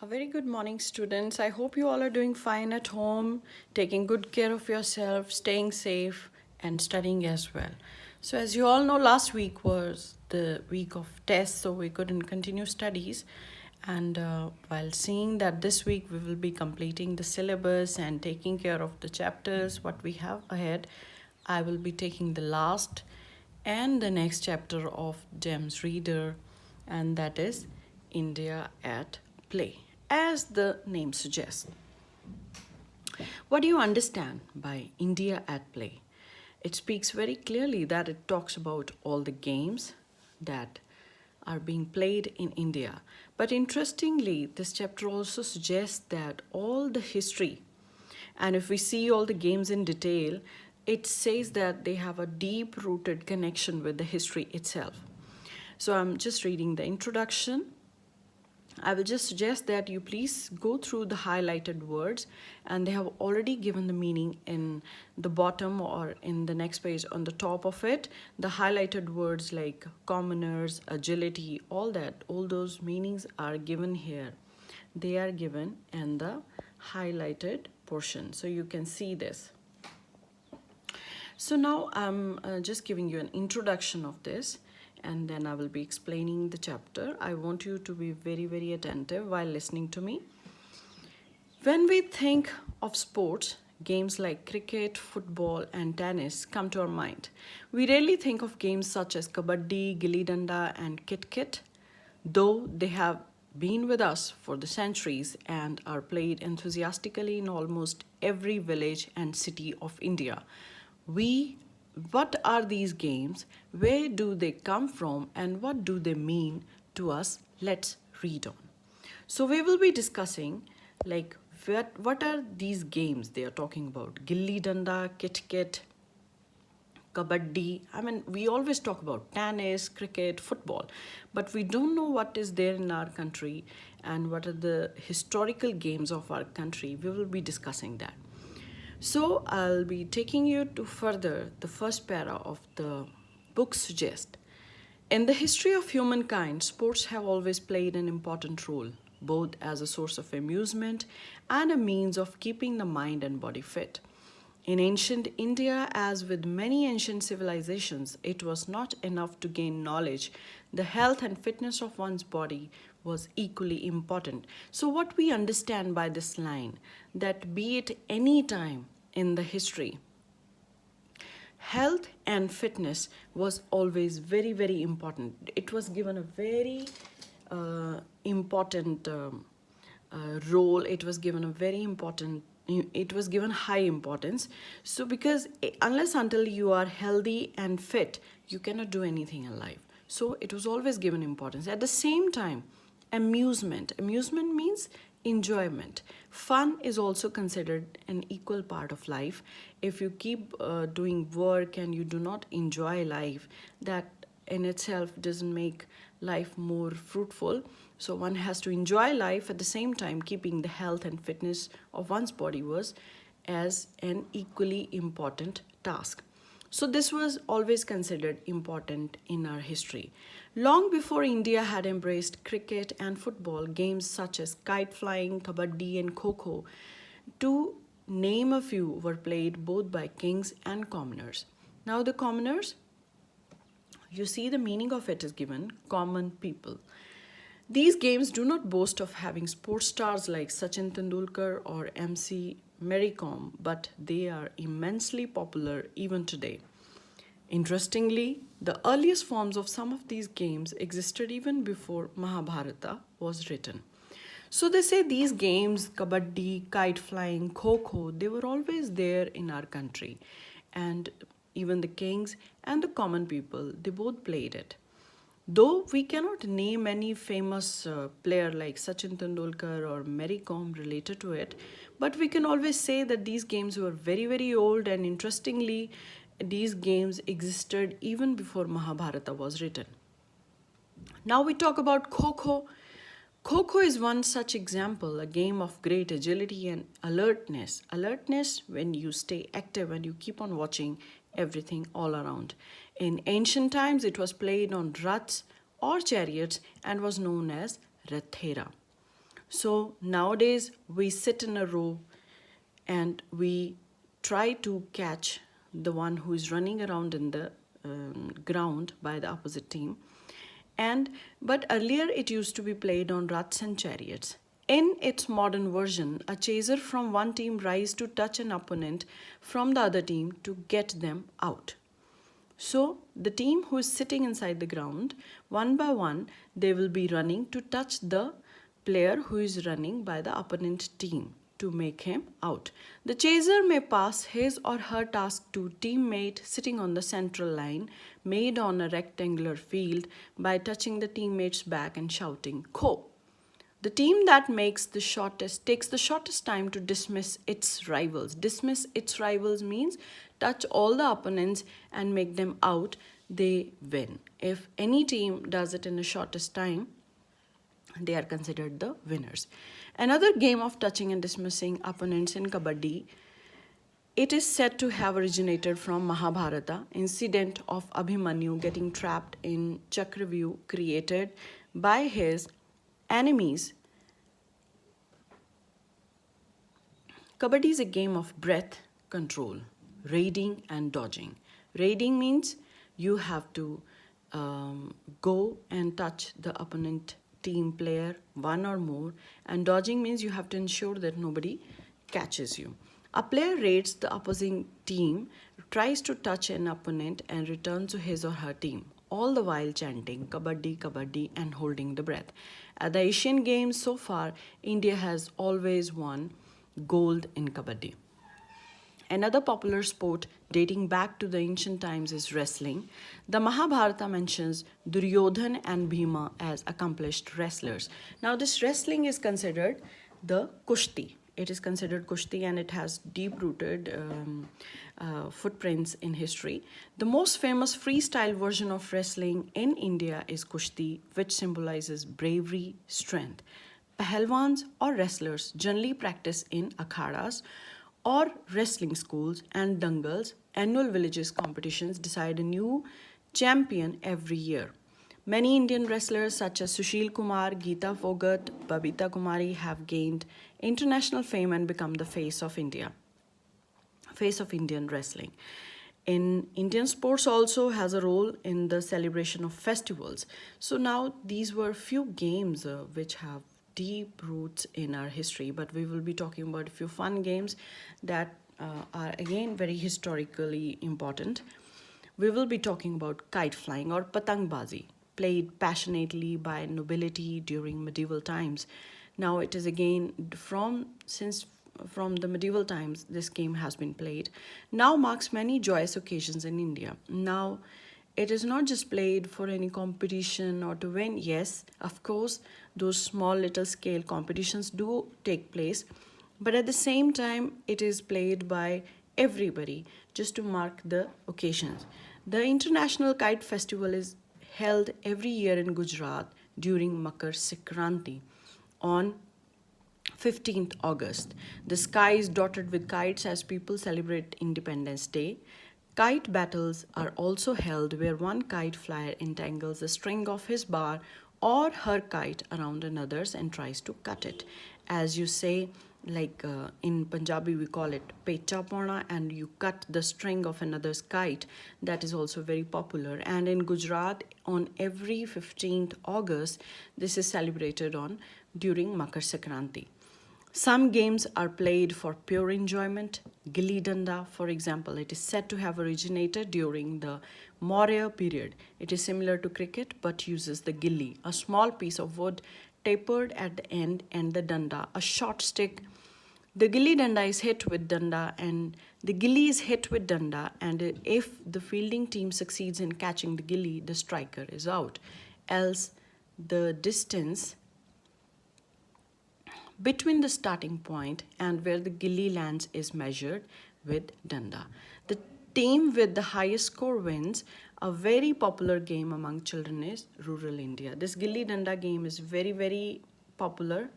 A very good morning, students. I hope you all are doing fine at home, taking good care of yourself, staying safe, and studying as well. So, as you all know, last week was the week of tests, so we couldn't continue studies. And while seeing that this week we will be completing the syllabus and taking care of the chapters, what we have ahead, I will be taking the last and the next chapter of GEMS Reader, and that is India at Play, as the name suggests. What do you understand by India at Play? It speaks very clearly that it talks about all the games that are being played in India. But interestingly, this chapter also suggests that all the history, and if we see all the games in detail, it says that they have a deep rooted connection with the history itself. So I'm just reading the introduction. I will just suggest that you please go through the highlighted words, and they have already given the meaning in the bottom or in the next page on the top of it. The highlighted words like commoners, agility, all that, all those meanings are given here. They are given in the highlighted portion. So you can see this. So now I'm just giving you an introduction of this, and then I will be explaining the chapter. I want you to be very, very attentive while listening to me. When we think of sports, games like cricket, football, and tennis come to our mind. We rarely think of games such as kabaddi, gilli danda, and kit kit, though they have been with us for the centuries and are played enthusiastically in almost every village and city of India. We What are these games? Where do they come from? And what do they mean to us? Let's read on. So we will be discussing like what are these games they are talking about? Gilli danda, kit kit, kabaddi. I mean, we always talk about tennis, cricket, football, but we don't know what is there in our country and what are the historical games of our country. We will be discussing that. So I'll be taking you to further the first para of the book suggests. In the history of humankind, sports have always played an important role, both as a source of amusement and a means of keeping the mind and body fit. In ancient India, as with many ancient civilizations, it was not enough to gain knowledge. The health and fitness of one's body was equally important. So, what we understand by this line, that be it any time in the history, health and fitness was always very, very important. It was given a very important role. It was given a very important, it was given high importance. So because unless until you are healthy and fit, you cannot do anything in life. So it was always given importance. At the same time, amusement means enjoyment. Fun is also considered an equal part of life. If you keep doing work and you do not enjoy life, that in itself doesn't make life more fruitful. So one has to enjoy life at the same time keeping the health and fitness of one's body was as an equally important task. So this was always considered important in our history. Long before India had embraced cricket and football, games such as kite flying, kabaddi, and kho, to name a few, were played both by kings and commoners. Now, the commoners, you see the meaning of it is given common people. These games do not boast of having sports stars like Sachin Tendulkar or MC Mary Kom, but they are immensely popular even today. Interestingly, the earliest forms of some of these games existed even before Mahabharata was written. So they say these games, kabaddi, kite flying, kho, they were always there in our country. And even the kings and the common people, they both played it. Though we cannot name any famous player like Sachin Tendulkar or Mary Kom related to it, but we can always say that these games were very, very old, and interestingly, these games existed even before Mahabharata was written. Now we talk about Kho. Kho is one such example, a game of great agility and alertness. Alertness when you stay active and you keep on watching everything all around. In ancient times, it was played on raths or chariots and was known as Rathera. So nowadays we sit in a row and we try to catch the one who is running around in the ground by the opposite team. And but earlier it used to be played on rats and chariots. In its modern version, a chaser from one team tries to touch an opponent from the other team to get them out. So the team who is sitting inside the ground, one by one, they will be running to touch the player who is running by the opponent team to make him out. The chaser may pass his or her task to teammate sitting on the central line made on a rectangular field by touching the teammate's back and shouting "Ko." The team that takes the shortest time to dismiss its rivals. Dismiss its rivals means touch all the opponents and make them out, they win. If any team does it in the shortest time, they are considered the winners. Another game of touching and dismissing opponents in Kabaddi, it is said to have originated from Mahabharata, incident of Abhimanyu getting trapped in Chakravyuh created by his enemies. Kabaddi is a game of breath control, raiding and dodging. Raiding means you have to go and touch the opponent team player, one or more, and dodging means you have to ensure that nobody catches you. A player raids the opposing team, tries to touch an opponent and returns to his or her team, all the while chanting Kabaddi, Kabaddi and holding the breath. At the Asian Games so far, India has always won gold in Kabaddi. Another popular sport dating back to the ancient times is wrestling. The Mahabharata mentions Duryodhan and Bhima as accomplished wrestlers. Now, this wrestling is considered the Kushti. It is considered Kushti and it has deep rooted footprints in history. The most famous freestyle version of wrestling in India is Kushti, which symbolizes bravery, strength. Pahalwans or wrestlers generally practice in akhadas or wrestling schools and dangals. Annual villages competitions decide a new champion every year. Many Indian wrestlers such as Sushil Kumar, Geeta Phogat, Babita Kumari have gained international fame and become the face of India, face of Indian wrestling. In Indian sports also has a role in the celebration of festivals. So now these were few games which have deep roots in our history, but we will be talking about a few fun games that are again very historically important. We will be talking about kite flying or patangbazi, played passionately by nobility during medieval times. Now it is again from the medieval times this game has been played. Now marks many joyous occasions in India. Now it is not just played for any competition or to win. Yes, of course, those small little scale competitions do take place, but at the same time, it is played by everybody just to mark the occasions. The International Kite Festival is held every year in Gujarat during Makar Sankranti on 15th August. The sky is dotted with kites as people celebrate Independence Day. Kite battles are also held where one kite flyer entangles a string of his bar or her kite around another's and tries to cut it. As you say, like in Punjabi, we call it pecha pona, and you cut the string of another's kite. That is also very popular. And in Gujarat, on every 15th August, this is celebrated on during Makar Sankranti. Some games are played for pure enjoyment. Gilli Danda, for example, it is said to have originated during the Maurya period. It is similar to cricket but uses the gilli, a small piece of wood tapered at the end, and the danda, a short stick. The gilli danda is hit with danda and the gilli is hit with danda, and if the fielding team succeeds in catching the gilli, the striker is out. Else the distance between the starting point and where the gilli lands is measured with danda. The team with the highest score wins. A very popular game among children is rural India. This gilli danda game is very, very popular